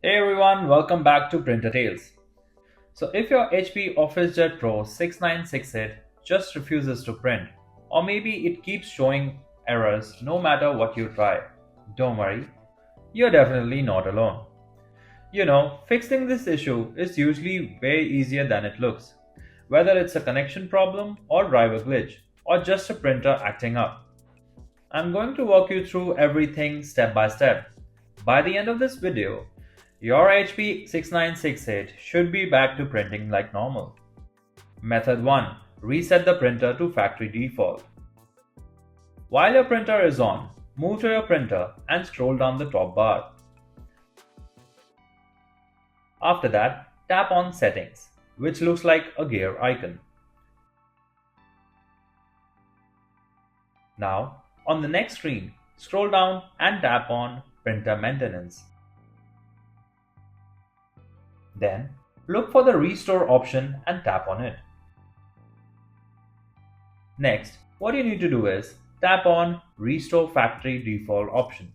Hey everyone, welcome back to Printer Tales. So if your HP Officejet Pro 6968 just refuses to print, or maybe it keeps showing errors no matter what you try, don't worry, you're definitely not alone. Fixing this issue is usually way easier than it looks, whether it's a connection problem or driver glitch, or just a printer acting up. I'm going to walk you through everything step by step. By the end of this video, your HP 6968 should be back to printing like normal. Method 1. Reset the printer to factory default. While your printer is on, move to your printer and scroll down the top bar. After that, tap on Settings, which looks like a gear icon. Now, on the next screen, scroll down and tap on Printer Maintenance. Then, look for the Restore option and tap on it. Next, what you need to do is tap on Restore Factory Default option.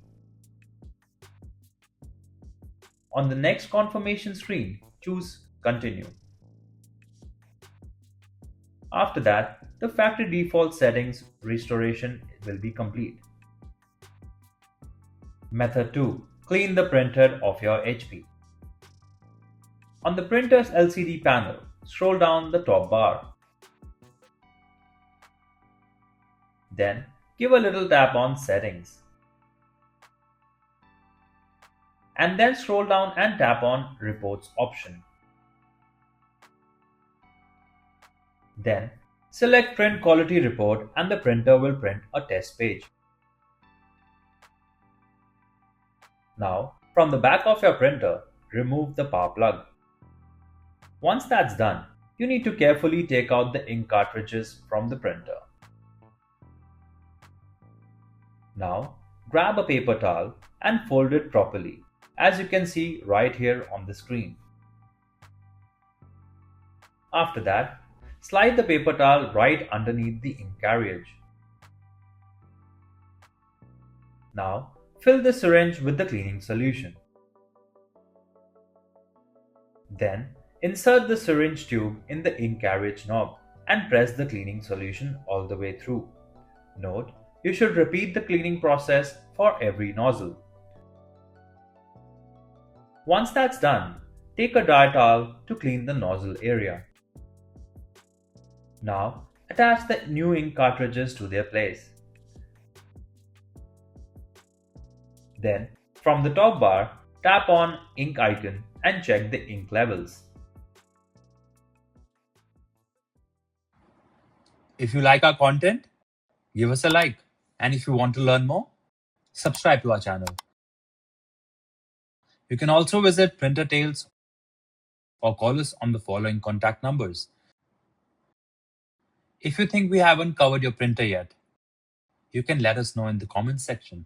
On the next confirmation screen, choose Continue. After that, the factory default settings restoration will be complete. Method 2. Clean the printhead of your HP. On the printer's LCD panel, scroll down the top bar. Then, give a little tap on Settings. And then scroll down and tap on Reports option. Then, select Print Quality Report and the printer will print a test page. Now, from the back of your printer, remove the power plug. Once that's done, you need to carefully take out the ink cartridges from the printer. Now, grab a paper towel and fold it properly, as you can see right here on the screen. After that, slide the paper towel right underneath the ink carriage. Now, fill the syringe with the cleaning solution. Then, insert the syringe tube in the ink carriage knob and press the cleaning solution all the way through. Note, you should repeat the cleaning process for every nozzle. Once that's done, take a dry towel to clean the nozzle area. Now, attach the new ink cartridges to their place. Then, from the top bar, tap on Ink icon and check the ink levels. If you like our content, give us a like. And if you want to learn more, subscribe to our channel. You can also visit Printer Tales or call us on the following contact numbers. If you think we haven't covered your printer yet, you can let us know in the comments section.